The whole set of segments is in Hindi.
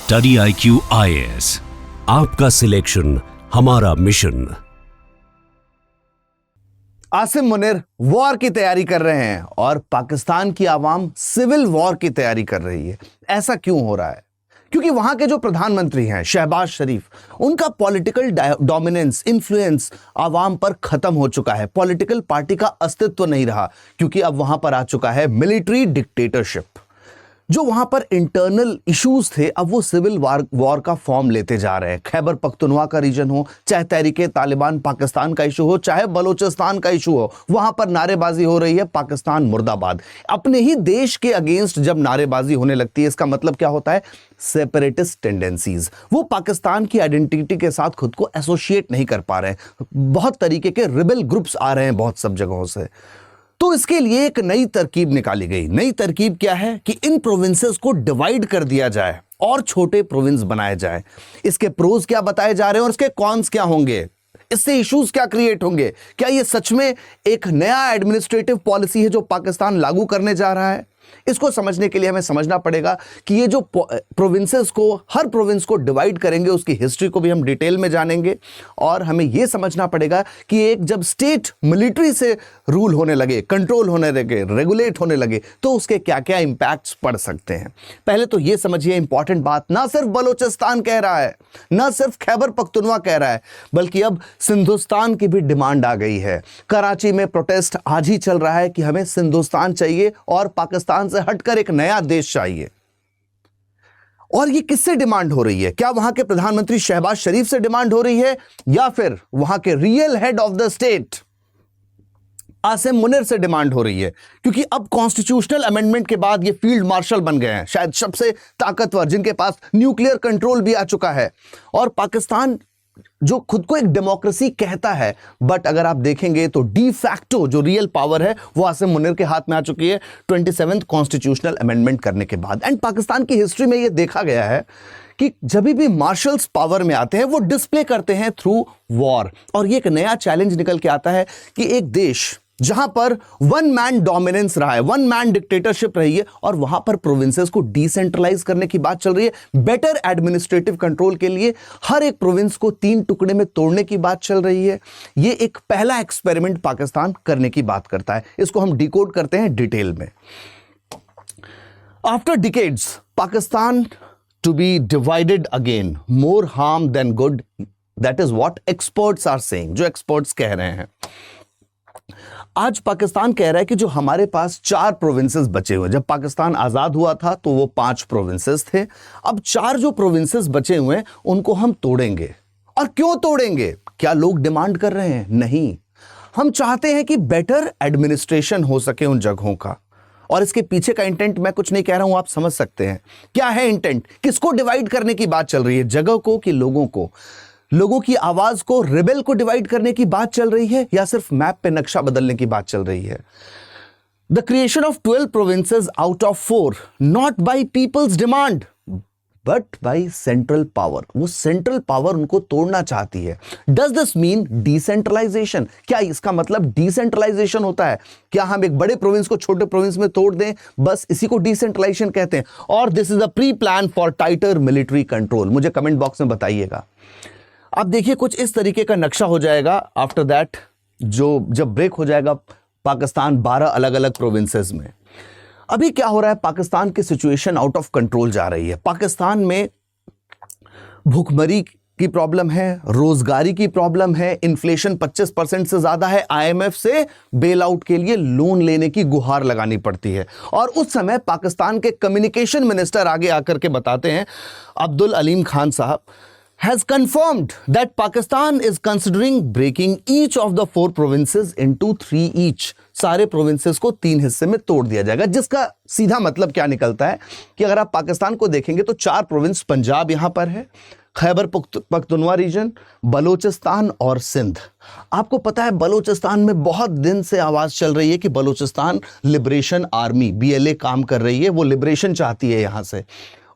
स्टडी IQ IAS, आपका सिलेक्शन हमारा मिशन। आसिम मुनीर वॉर की तैयारी कर रहे हैं और पाकिस्तान की आवाम सिविल वॉर की तैयारी कर रही है। ऐसा क्यों हो रहा है? क्योंकि वहां के जो प्रधानमंत्री हैं शहबाज शरीफ, उनका पॉलिटिकल डोमिनेंस, इन्फ्लुएंस आवाम पर खत्म हो चुका है। पॉलिटिकल पार्टी का अस्तित्व नहीं रहा, क्योंकि अब वहां पर आ चुका है मिलिट्री डिक्टेटरशिप। जो वहां पर इंटरनल इश्यूज थे, अब वो सिविल वॉर का फॉर्म लेते जा रहे हैं। खैबर पख्तूनख्वा का रीजन हो, चाहे तहरीके तालिबान पाकिस्तान का इशू हो, चाहे बलोचिस्तान का इशू हो, वहां पर नारेबाजी हो रही है, पाकिस्तान मुर्दाबाद। अपने ही देश के अगेंस्ट जब नारेबाजी होने लगती है, इसका मतलब क्या होता है? Separatist tendencies. वो पाकिस्तान की आइडेंटिटी के साथ खुद को एसोसिएट नहीं कर पा रहे हैं। बहुत तरीके के रिबेल ग्रुप्स आ रहे हैं बहुत सब जगहों से। तो इसके लिए एक नई तरकीब निकाली गई। नई तरकीब क्या है कि इन प्रोविंसेस को डिवाइड कर दिया जाए और छोटे प्रोविंस बनाए जाए। इसके प्रोज क्या बताए जा रहे हैं और इसके कॉन्स क्या होंगे, इससे इश्यूज क्या क्रिएट होंगे। क्या ये सच में एक नया एडमिनिस्ट्रेटिव पॉलिसी है जो पाकिस्तान लागू करने जा रहा है? इसको समझने के लिए हमें समझना पड़ेगा कि ये जो प्रोविंसेस को, हर प्रोविंस को डिवाइड करेंगे, उसकी हिस्ट्री को भी हम डिटेल में जानेंगे। और हमें यह समझना पड़ेगा कि एक जब स्टेट मिलिट्री से रूल होने लगे, कंट्रोल होने लगे, रेगुलेट होने लगे, तो उसके क्या क्या इंपैक्ट्स पड़ सकते हैं। पहले तो यह समझिए इंपॉर्टेंट बात, ना सिर्फ बलोचिस्तान कह रहा है, ना सिर्फ खैबर पख्तूनख्वा कह रहा है, बल्कि अब सिंधुस्तान की भी डिमांड आ गई है। कराची में प्रोटेस्ट आज ही चल रहा है कि हमें सिंधुस्तान चाहिए और पाकिस्तान से हटकर एक नया देश चाहिए। और ये किससे डिमांड हो रही है? क्या वहां के प्रधानमंत्री शहबाज शरीफ से डिमांड हो रही है, या फिर वहां के real head of the state Asim Munir से डिमांड हो रही है? क्योंकि अब कॉन्स्टिट्यूशनल अमेंडमेंट के बाद ये फील्ड मार्शल बन गए हैं, शायद सबसे ताकतवर, जिनके पास न्यूक्लियर कंट्रोल भी आ चुका है। और पाकिस्तान जो खुद को एक डेमोक्रेसी कहता है, बट अगर आप देखेंगे तो डी फैक्टो जो रियल पावर है वो आसिम मुनीर के हाथ में आ चुकी है 27th कॉन्स्टिट्यूशनल अमेंडमेंट करने के बाद। एंड पाकिस्तान की हिस्ट्री में ये देखा गया है कि जब भी मार्शल्स पावर में आते हैं वो डिस्प्ले करते हैं थ्रू वॉर। और ये एक नया चैलेंज निकल के आता है कि एक देश जहां पर वन मैन डोमिनेंस रहा है, वन मैन डिक्टेटरशिप रही है, और वहां पर प्रोविंसेस को डिसेंट्रलाइज करने की बात चल रही है। बेटर एडमिनिस्ट्रेटिव कंट्रोल के लिए हर एक प्रोविंस को 3 टुकड़े में तोड़ने की बात चल रही है। ये एक पहला एक्सपेरिमेंट पाकिस्तान करने की बात करता है। इसको हम डिकोड करते हैं डिटेल में। After decades Pakistan to be divided again, more harm than good, that is what experts are saying, जो एक्सपर्ट्स कह रहे हैं। आज पाकिस्तान कह रहा है कि जो हमारे पास 4 प्रोविंसेस बचे हुए, जब पाकिस्तान आजाद हुआ था तो वो 5 प्रोविंसेस थे, अब 4 जो प्रोविंसेस बचे हुए हैं उनको हम तोड़ेंगे। और क्यों तोड़ेंगे? क्या लोग डिमांड कर रहे हैं? नहीं, हम चाहते हैं कि बेटर एडमिनिस्ट्रेशन हो सके उन जगहों का। और इसके पीछे का इंटेंट मैं कुछ नहीं कह रहा हूं, आप समझ सकते हैं क्या है इंटेंट। किसको डिवाइड करने की बात चल रही है? जगह को कि लोगों को? लोगों की आवाज को, रिबेल को डिवाइड करने की बात चल रही है, या सिर्फ मैप पे नक्शा बदलने की बात चल रही है? The creation of 12 provinces out of 4, not by people's demand but by central power. वो सेंट्रल पावर उनको तोड़ना चाहती है। Does this mean decentralisation? क्या इसका मतलब डिसेंट्रलाइजेशन होता है? क्या हम एक बड़े प्रोविंस को छोटे प्रोविंस में तोड़ दें, बस इसी को डिसेंट्रलाइजेशन कहते हैं? और this is a pre plan for tighter military control? मुझे कमेंट बॉक्स में बताइएगा। आप देखिए कुछ इस तरीके का नक्शा हो जाएगा। आफ्टर दैट जब ब्रेक हो जाएगा पाकिस्तान 12 अलग अलग प्रोविंसेस में। अभी क्या हो रहा है? पाकिस्तान की सिचुएशन आउट ऑफ कंट्रोल जा रही है। पाकिस्तान में भूखमरी की प्रॉब्लम है, रोजगारी की प्रॉब्लम है, इन्फ्लेशन 25% से ज्यादा है, IMF से बेल आउट के लिए लोन लेने की गुहार लगानी पड़ती है। और उस समय पाकिस्तान के कम्युनिकेशन मिनिस्टर आगे आकर के बताते हैं, अब्दुल अलीम खान साहब has confirmed that Pakistan is considering breaking each of the 4 provinces into 3 each. सारे प्रोविंसेस को 3 हिस्से में तोड़ दिया जाएगा, जिसका सीधा मतलब क्या निकलता है कि अगर आप पाकिस्तान को देखेंगे तो 4 प्रोविंस पंजाब यहां पर है, खैबर पख्तूनख्वा रीजन, बलोचिस्तान और सिंध। आपको पता है बलोचिस्तान में बहुत दिन से आवाज चल रही है कि बलोचिस्तान लिबरेशन आर्मी BLA काम कर रही है, वो लिबरेशन चाहती है यहां से।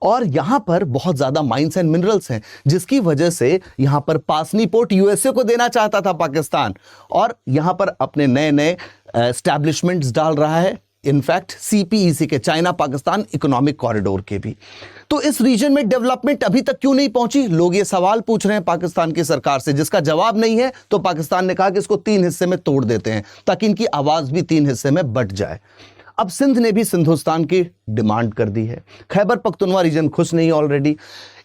और यहां पर बहुत ज्यादा माइंस एंड मिनरल्स हैं, जिसकी वजह से यहां पर पासनी पोर्ट USA को देना चाहता था पाकिस्तान, और यहां पर अपने नए नए एस्टैब्लिशमेंट्स डाल रहा है इनफैक्ट CPEC के, चाइना पाकिस्तान इकोनॉमिक कॉरिडोर के भी। तो इस रीजन में डेवलपमेंट अभी तक क्यों नहीं पहुंची? लोग ये सवाल पूछ रहे हैं पाकिस्तान की सरकार से, जिसका जवाब नहीं है। तो पाकिस्तान ने कहा कि इसको 3 हिस्से में तोड़ देते हैं ताकि इनकी आवाज भी 3 हिस्से में बट जाए। अब सिंध ने भी सिंधुस्तान की डिमांड कर दी है। खैबर पख्तूनवा रीजन खुश नहीं already.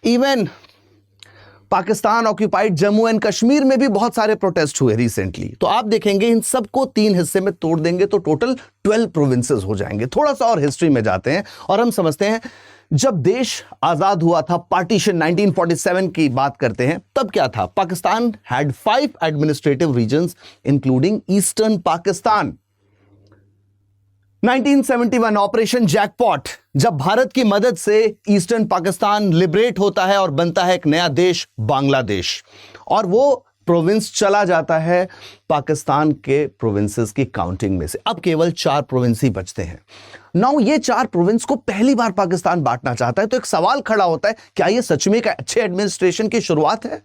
Even Pakistan occupied Jammu and Kashmir में भी बहुत सारे प्रोटेस्ट हुए रिसेंटली। तो आप देखेंगे इन सबको 3 हिस्से में तोड़ देंगे तो टोटल 12 प्रोविंसेस हो जाएंगे। थोड़ा सा और हिस्ट्री में जाते हैं और हम समझते हैं जब देश आजाद हुआ था, पार्टीशन 1947 की बात करते हैं, तब क्या था? Pakistan had 5 administrative regions including eastern Pakistan. 1971 operation jackpot, जब भारत की मदद से ईस्टर्न पाकिस्तान लिबरेट होता है और बनता है एक नया देश बांग्लादेश, और वो प्रोविंस चला जाता है पाकिस्तान के प्रोविंसेस की काउंटिंग में से। अब केवल 4 प्रोविंस ही बचते हैं। नाउ ये 4 प्रोविंस को पहली बार पाकिस्तान बांटना चाहता है। तो एक सवाल खड़ा होता है, क्या ये सच में एक अच्छे एडमिनिस्ट्रेशन की शुरुआत है?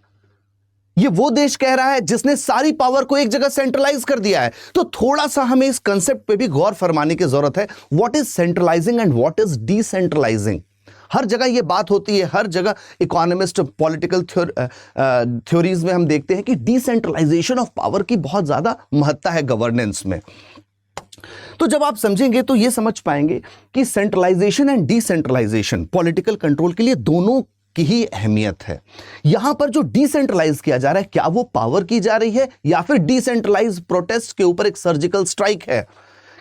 ये वो देश कह रहा है जिसने सारी पावर को एक जगह सेंट्रलाइज कर दिया है। तो थोड़ा सा हमें इस कंसेप्ट पे भी गौर फरमाने की जरूरत है। What is centralising and what is decentralising? हर जगह ये बात होती है, हर जगह इकोनॉमिस्ट, पॉलिटिकल थ्योरीज में हम देखते हैं कि डिसेंट्रलाइजेशन ऑफ पावर की बहुत ज्यादा महत्ता है गवर्नेंस में। तो जब आप समझेंगे तो ये समझ पाएंगे कि centralisation and decentralisation political control के लिए दोनों की ही अहमियत है। यहां पर जो डिसेंट्रलाइज किया जा रहा है, क्या वो पावर की जा रही है या फिर डिसेंट्रलाइज प्रोटेस्ट के ऊपर एक सर्जिकल स्ट्राइक है,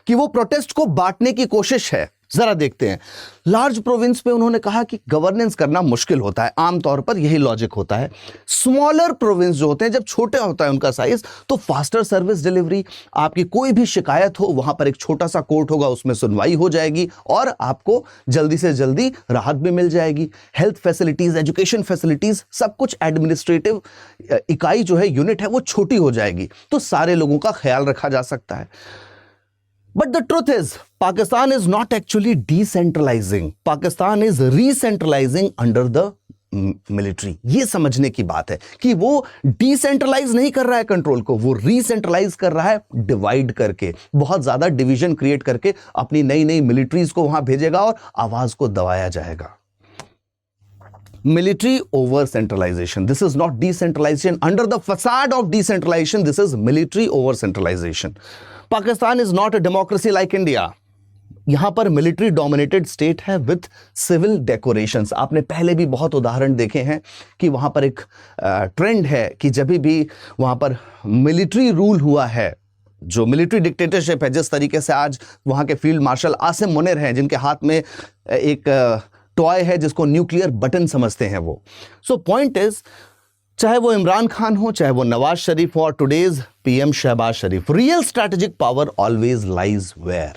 कि वो प्रोटेस्ट को बांटने की कोशिश है? जरा देखते हैं। लार्ज प्रोविंस पे उन्होंने कहा कि गवर्नेंस करना मुश्किल होता है, आमतौर पर यही लॉजिक होता है। स्मॉलर प्रोविंस जो होते हैं, जब छोटे होता है उनका साइज, तो फास्टर सर्विस डिलीवरी, आपकी कोई भी शिकायत हो वहां पर एक छोटा सा कोर्ट होगा, उसमें सुनवाई हो जाएगी और आपको जल्दी से जल्दी राहत भी मिल जाएगी। हेल्थ फैसिलिटीज, एजुकेशन फैसिलिटीज, सब कुछ एडमिनिस्ट्रेटिव इकाई जो है, यूनिट है, वो छोटी हो जाएगी, तो सारे लोगों का ख्याल रखा जा सकता है। But the truth is, Pakistan is not actually decentralizing. Pakistan is recentralizing under the military. ये समझने की बात है कि वो डिसेंट्रलाइज नहीं कर रहा है कंट्रोल को, वो रीसेंट्रलाइज कर रहा है डिवाइड करके, बहुत ज्यादा डिवीजन क्रिएट करके अपनी नई नई मिलिट्रीज को वहां भेजेगा और आवाज को दबाया जाएगा। Military over centralization. This is not decentralization. Under the facade of decentralization, this is military over centralization. Pakistan is not a democracy like India. यहां पर मिलिट्री डोमिनेटेड स्टेट है विथ सिविल डेकोरेशंस। आपने पहले भी बहुत उदाहरण देखे हैं कि वहां पर एक ट्रेंड है कि जब भी वहां पर मिलिट्री रूल हुआ है, जो मिलिट्री डिक्टेटरशिप है, जिस तरीके से आज वहां के फील्ड मार्शल आसिम मुनिर हैं, जिनके हाथ में एक टॉय है जिसको न्यूक्लियर बटन समझते हैं वो। सो पॉइंट इज, चाहे वो इमरान खान हो, चाहे वो नवाज शरीफ हो और today's PM Shehbaz Sharif, real strategic power always lies where?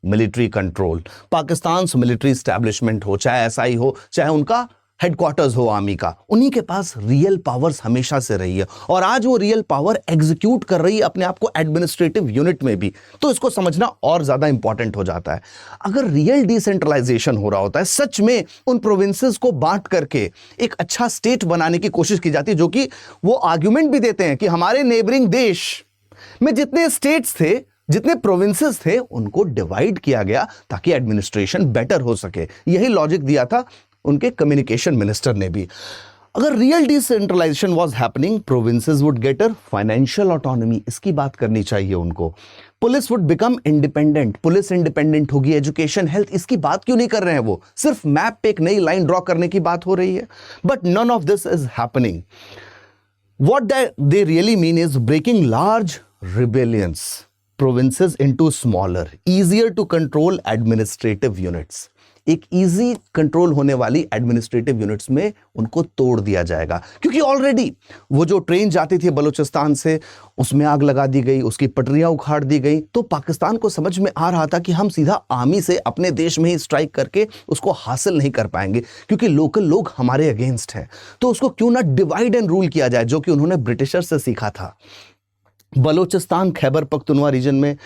Military control. Pakistan military establishment हो, चाहे SI हो, चाहे उनका हेडक्वार्टर्स हो आर्मी का, उन्हीं के पास रियल पावर्स हमेशा से रही है और आज वो रियल पावर एग्जीक्यूट कर रही है अपने आप को एडमिनिस्ट्रेटिव यूनिट में भी। तो इसको समझना और ज्यादा इंपॉर्टेंट हो जाता है। अगर रियल डिसेंट्रलाइजेशन हो रहा होता है, सच में उन प्रोविंसेस को बांट करके एक अच्छा स्टेट बनाने की कोशिश की जाती है, जो कि वो आर्ग्यूमेंट भी देते हैं कि हमारे नेबरिंग देश में जितने स्टेट्स थे, जितने प्रोविंसेस थे, उनको डिवाइड किया गया ताकि एडमिनिस्ट्रेशन बेटर हो सके। यही लॉजिक दिया था उनके कम्युनिकेशन मिनिस्टर ने भी। अगर real decentralisation was happening, provinces would get a financial autonomy, इसकी बात करनी चाहिए उनको। Police would become independent, police independent होगी। एजुकेशन, हेल्थ, इसकी बात क्यों नहीं कर रहे हैं वो? सिर्फ मैप पे एक नई लाइन ड्रॉ करने की बात हो रही है। But none of this is happening. What they really mean is breaking large rebellions, provinces into smaller, easier to control administrative units. एक इजी कंट्रोल होने वाली एडमिनिस्ट्रेटिव यूनिट्स में उनको तोड़ दिया जाएगा, क्योंकि ऑलरेडी वो जो ट्रेन जाती थी बलूचिस्तान से, उसमें आग लगा दी गई, उसकी पटरियां उखाड़ दी गई। तो पाकिस्तान को समझ में आ रहा था कि हम सीधा आर्मी से अपने देश में ही स्ट्राइक करके उसको हासिल नहीं कर पाएंगे, क्योंकि लोकल लोग हमारे अगेंस्ट हैं। तो उसको क्यों ना डिवाइड एंड रूल किया जाए, जो कि उन्होंने ब्रिटिशर से सीखा था। बलूचिस्तान, खैबर पख्तूनवा रीजन में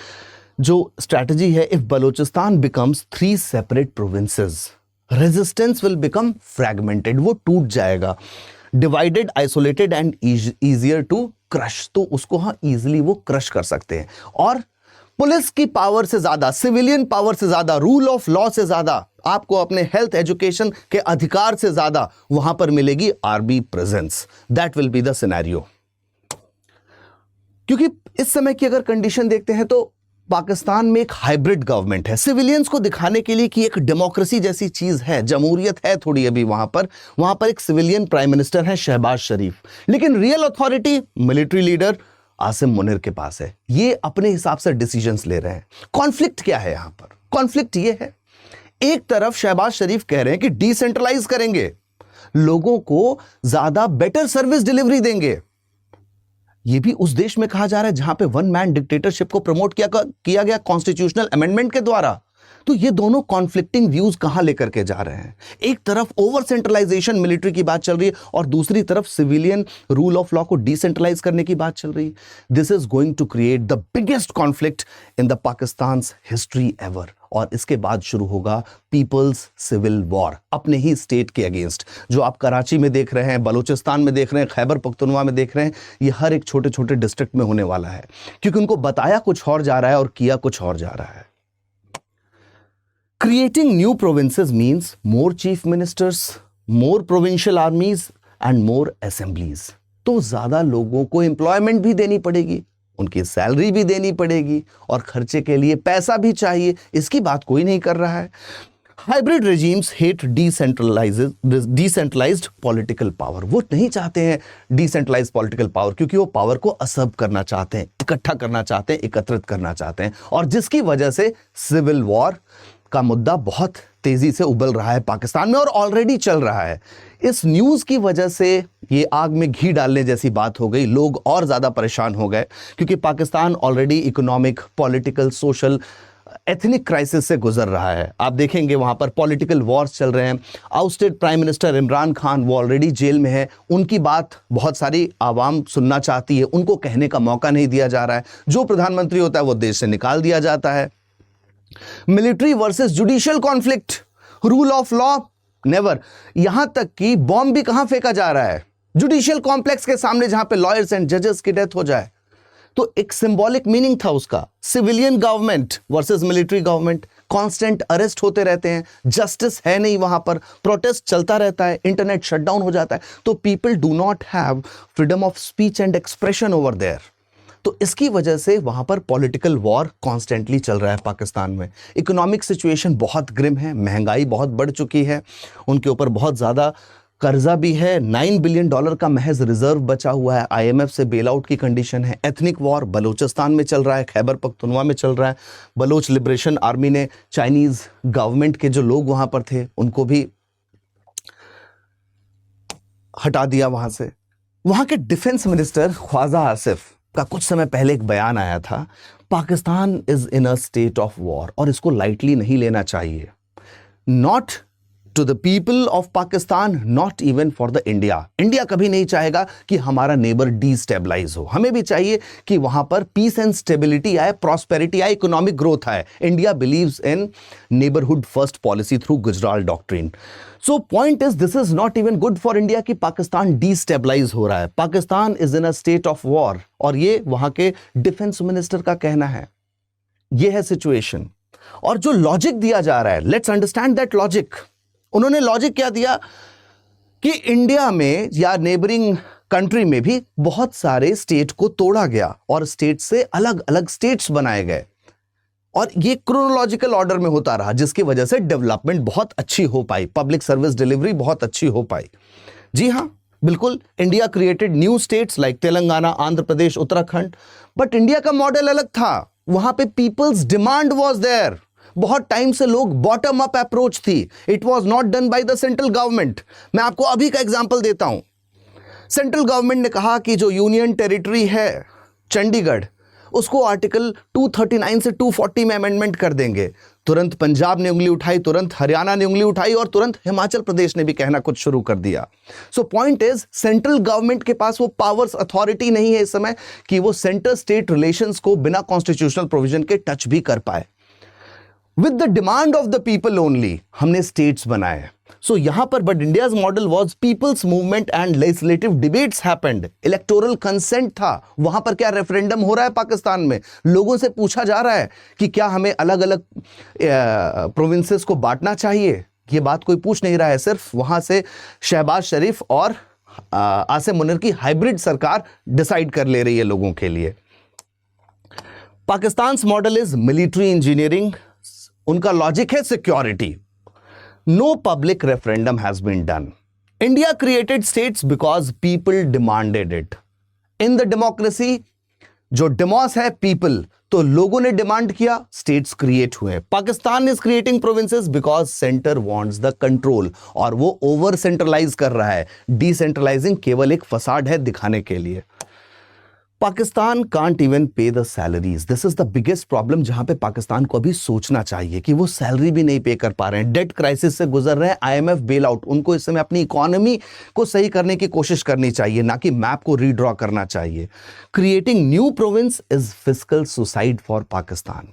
जो स्ट्रैटेजी है, if Balochistan becomes 3 separate provinces, resistance will become fragmented, वो टूट जाएगा। Divided, isolated and easier to crush, तो उसको हाँ इजिली वो क्रश कर सकते हैं। और पुलिस की पावर से ज्यादा, सिविलियन पावर से ज्यादा, रूल ऑफ लॉ से ज्यादा, आपको अपने हेल्थ एजुकेशन के अधिकार से ज्यादा वहां पर मिलेगी army presence. That will be the scenario. क्योंकि इस समय की अगर कंडीशन देखते हैं तो पाकिस्तान में एक हाइब्रिड गवर्नमेंट है, सिविलियंस को दिखाने के लिए कि एक डेमोक्रेसी जैसी चीज है, जमहूरियत है थोड़ी अभी वहां पर एक सिविलियन प्राइम मिनिस्टर है शहबाज शरीफ, लेकिन real authority military leader Asim Munir के पास है। ये अपने हिसाब से डिसीजंस ले रहे हैं। कॉन्फ्लिक्ट क्या है यहां पर? कॉन्फ्लिक्ट ये है, एक तरफ शहबाज शरीफ कह रहे हैं कि डिसेंट्रलाइज करेंगे, लोगों को ज्यादा बेटर सर्विस डिलीवरी देंगे। यह भी उस देश में कहा जा रहा है जहां पे वन मैन डिक्टेटरशिप को प्रमोट किया गया कॉन्स्टिट्यूशनल अमेंडमेंट के द्वारा। तो ये दोनों कॉन्फ्लिक्टिंग व्यूज कहां लेकर के जा रहे हैं? एक तरफ ओवर सेंट्रलाइजेशन मिलिट्री की बात चल रही है और दूसरी तरफ सिविलियन रूल ऑफ लॉ को डिसेंट्रलाइज करने की बात चल रही है। This is going to create the biggest conflict in the Pakistan history ever. और इसके बाद शुरू होगा पीपल्स सिविल वॉर अपने ही स्टेट के अगेंस्ट, जो आप कराची में देख रहे हैं, बलूचिस्तान में देख रहे हैं, खैबर पख्तूनख्वा में देख रहे हैं। ये हर एक छोटे छोटे डिस्ट्रिक्ट में होने वाला है, क्योंकि उनको बताया कुछ और जा रहा है और किया कुछ और जा रहा है। Creating new provinces means more chief ministers, more provincial armies and more assemblies. तो ज्यादा लोगों को एम्प्लॉयमेंट भी देनी पड़ेगी, उनकी सैलरी भी देनी पड़ेगी और खर्चे के लिए पैसा भी चाहिए। इसकी बात कोई नहीं कर रहा है। Hybrid regimes hate decentralised political power. वो नहीं चाहते हैं डिसेंट्रलाइज्ड पॉलिटिकल पावर, क्योंकि वो पावर को असर्व करना चाहते हैं, इकट्ठा करना चाहते हैं, एकत्रित करना चाहते हैं, और जिसकी वजह से सिविल वॉर का मुद्दा बहुत तेजी से उबल रहा है पाकिस्तान में और ऑलरेडी चल रहा है। इस न्यूज़ की वजह से ये आग में घी डालने जैसी बात हो गई। लोग और ज़्यादा परेशान हो गए, क्योंकि Pakistan already economic, political, social, ethnic crisis से गुजर रहा है। आप देखेंगे वहाँ पर पॉलिटिकल वॉर्स चल रहे हैं। Ousted prime minister Imran Khan, वो ऑलरेडी जेल में है। उनकी बात बहुत सारी आवाम सुनना चाहती है, उनको कहने का मौका नहीं दिया जा रहा है। जो प्रधानमंत्री होता है वो देश से निकाल दिया जाता है। Military versus judicial conflict, rule of law never. यहां तक कि बॉम्ब भी कहां फेंका जा रहा है? जुडिशियल कॉम्प्लेक्स के सामने, जहां पे लॉयर्स एंड जजेस की डेथ हो जाए। तो एक सिंबॉलिक मीनिंग था उसका। Civilian government versus military government, constant arrest होते रहते हैं, जस्टिस है नहीं वहां पर, प्रोटेस्ट चलता रहता है, इंटरनेट शटडाउन हो जाता है। तो people do not have freedom of speech and expression over there. तो इसकी वजह से वहां पर पॉलिटिकल वॉर कॉन्स्टेंटली चल रहा है पाकिस्तान में। इकोनॉमिक सिचुएशन बहुत ग्रिम है, महंगाई बहुत बढ़ चुकी है, उनके ऊपर बहुत ज़्यादा कर्जा भी है। $9 बिलियन का महज रिजर्व बचा हुआ है, IMF से बेल आउट की कंडीशन है। एथनिक वॉर बलूचिस्तान में चल रहा है, खैबर पख्तूनख्वा में चल रहा है। बलोच लिबरेशन आर्मी ने चाइनीज़ गवर्नमेंट के जो लोग वहाँ पर थे उनको भी हटा दिया वहाँ से। वहाँ के डिफेंस मिनिस्टर ख्वाजा आसिफ का कुछ समय पहले एक बयान आया था, Pakistan is in a state of war, और इसको लाइटली नहीं लेना चाहिए। Not to the people of Pakistan, not even for the India. India कभी नहीं चाहेगा कि हमारा नेबर डिस्टेबलाइज हो। हमें भी चाहिए कि वहां पर पीस एंड स्टेबिलिटी आए, प्रॉस्पेरिटी आए, इकोनॉमिक ग्रोथ आए। India believes in neighbourhood first policy through Gujral doctrine. So point is, this is not even good for India कि पाकिस्तान डिस्टेबलाइज हो रहा है। Pakistan is in a state of war, और ये वहां के डिफेंस मिनिस्टर का कहना है। ये है सिचुएशन। और जो लॉजिक दिया जा रहा है, लेट्स अंडरस्टैंड दैट लॉजिक। उन्होंने लॉजिक क्या दिया कि इंडिया में या नेबरिंग कंट्री में भी बहुत सारे स्टेट को तोड़ा गया और स्टेट से अलग अलग स्टेट्स बनाए गए, और ये क्रोनोलॉजिकल ऑर्डर में होता रहा, जिसकी वजह से डेवलपमेंट बहुत अच्छी हो पाई, पब्लिक सर्विस डिलीवरी बहुत अच्छी हो पाई। जी हाँ, बिल्कुल, India created new states like Telangana, Andhra Pradesh, Uttarakhand, but India का मॉडल अलग था। वहां पे पीपल्स डिमांड वाज देयर। बहुत टाइम से लोग बॉटम अप अप्रोच थी। It was not done by the central government. मैं आपको अभी का एग्जांपल देता हूं। सेंट्रल गवर्नमेंट ने कहा कि जो यूनियन टेरिटरी है चंडीगढ़, उसको आर्टिकल 239 से 240 में अमेंडमेंट कर देंगे। तुरंत पंजाब ने उंगली उठाई, तुरंत हरियाणा ने उंगली उठाई, और तुरंत हिमाचल प्रदेश ने भी कहना कुछ शुरू कर दिया। So point is, central government के पास वो पावर्स, अथॉरिटी नहीं है इस समय कि वो सेंटर स्टेट रिलेशंस को बिना कॉन्स्टिट्यूशनल प्रोविजन के टच भी कर पाए। With the demand of the people only हमने स्टेट्स बनाए। So यहाँ पर but India's model was people's movement and legislative debates happened. Electoral consent था. वहां पर क्या रेफरेंडम हो रहा है पाकिस्तान में? लोगों से पूछा जा रहा है कि क्या हमें अलग अलग प्रोविंसेस को बांटना चाहिए. ये बात कोई पूछ नहीं रहा है. सिर्फ वहां से शहबाज शरीफ और आसिम मुनीर की हाइब्रिड सरकार डिसाइड कर ले रही है लोगों के लिए. Pakistan model is military engineering. उनका लॉजिक है security. No public referendum has been done. India created states because people demanded it. In the democracy, जो डेमोस है people, तो लोगों ने डिमांड किया, स्टेट्स क्रिएट हुए. Pakistan is creating provinces because centre wants the control, और वो ओवर सेंट्रलाइज कर रहा है. डिसेंट्रलाइजिंग केवल एक फसाड है दिखाने के लिए. पाकिस्तान कांट इवन पे the salaries. This is the biggest problem, जहां पे पाकिस्तान को अभी सोचना चाहिए कि वो सैलरी भी नहीं पे कर पा रहे हैं. डेट क्राइसिस से गुजर रहे हैं. IMF bail out. उनको इस समय अपनी इकोनॉमी को सही करने की कोशिश करनी चाहिए, ना कि मैप को रीड्रॉ करना चाहिए. Creating new province is fiscal suicide for Pakistan.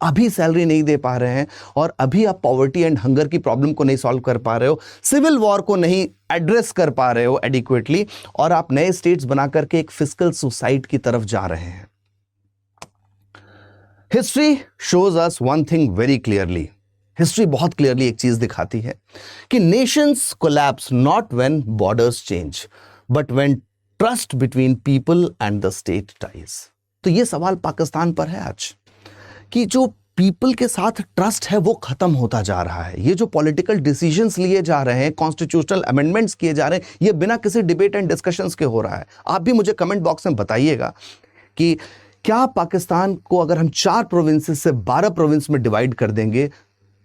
अभी सैलरी नहीं दे पा रहे हैं, और अभी आप पॉवर्टी एंड हंगर की प्रॉब्लम को नहीं सॉल्व कर पा रहे हो, सिविल वॉर को नहीं एड्रेस कर पा रहे हो एडिक्वेटली, और आप नए स्टेट्स बना करके एक फिस्कल सुसाइड की तरफ जा रहे हैं. History shows us one thing very clearly. History बहुत क्लियरली एक चीज दिखाती है कि nations collapse not when borders change, but when trust between people and the state dies. तो ये सवाल पाकिस्तान पर है आज कि जो पीपल के साथ ट्रस्ट है वो खत्म होता जा रहा है. ये जो पॉलिटिकल डिसीजंस लिए जा रहे हैं, कॉन्स्टिट्यूशनल अमेंडमेंट्स किए जा रहे हैं, ये बिना किसी डिबेट एंड डिस्कशंस के हो रहा है. आप भी मुझे कमेंट बॉक्स में बताइएगा कि क्या पाकिस्तान को अगर हम 4 प्रोविंसेस से 12 प्रोविंस में डिवाइड कर देंगे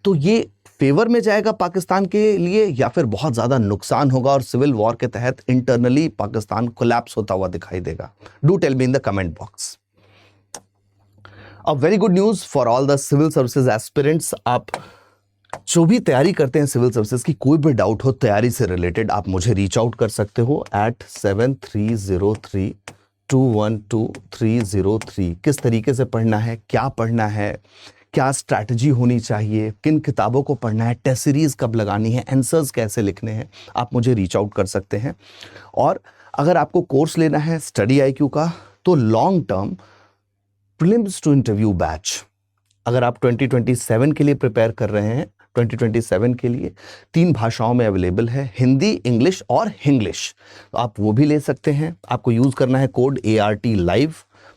तो ये फेवर में जाएगा पाकिस्तान के लिए, या फिर बहुत ज्यादा नुकसान होगा और सिविल वॉर के तहत इंटरनली पाकिस्तान कोलैप्स होता हुआ दिखाई देगा. Do tell me in the comment box. A very good news for all the civil services aspirants. आप जो भी तैयारी करते हैं सिविल सर्विसेज की, कोई भी डाउट हो तैयारी से रिलेटेड, आप मुझे रीच आउट कर सकते हो at 7303212303. किस तरीके से पढ़ना है, क्या पढ़ना है, क्या स्ट्रैटेजी होनी चाहिए, किन किताबों को पढ़ना है, टेस्ट सीरीज कब लगानी है, आंसर्स कैसे लिखने हैं, आप मुझे रीच आउट कर सकते हैं. और अगर आपको कोर्स लेना है स्टडी IQ का, तो long term prelims to interview batch, अगर आप 2027 के लिए प्रिपेयर कर रहे हैं, 2027 के लिए 3 भाषाओं में अवेलेबल है, हिंदी, इंग्लिश और हिंग्लिश. तो आप वो भी ले सकते हैं. आपको यूज करना है code ART live.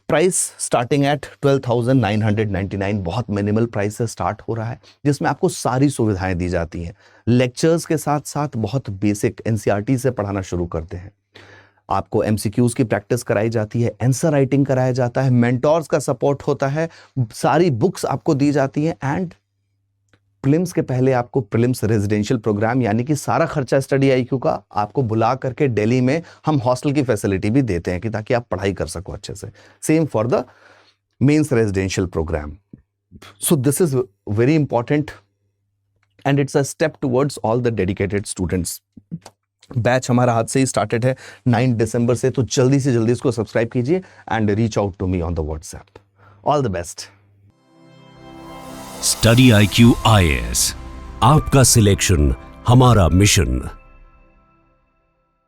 Price starting at 12,999. बहुत मिनिमल प्राइस से स्टार्ट हो रहा है, जिसमें आपको सारी सुविधाएं दी जाती हैं. लेक्चर्स के साथ साथ बहुत बेसिक NCERT से पढ़ाना शुरू करते हैं. आपको MCQs की प्रैक्टिस कराई जाती है, आंसर राइटिंग कराया जाता है, मेंटोर्स का सपोर्ट होता है, सारी बुक्स आपको दी जाती हैं. एंड प्रीलिम्स के पहले आपको प्रीलिम्स रेजिडेंशियल प्रोग्राम, यानी कि सारा खर्चा स्टडी IQ का आपको बुला करके दिल्ली में हम हॉस्टल की फैसिलिटी भी देते हैं कि ताकि आप पढ़ाई कर सको अच्छे से. Same for the mains residential programme. So this is very important and it's a step towards all the dedicated students. Batch हमारा हाथ से ही स्टार्टेड है 9 दिसंबर से, तो जल्दी से जल्दी इसको सब्सक्राइब कीजिए and reach out to me on the WhatsApp. All the best. Study IQ IAS, आपका सिलेक्शन हमारा मिशन.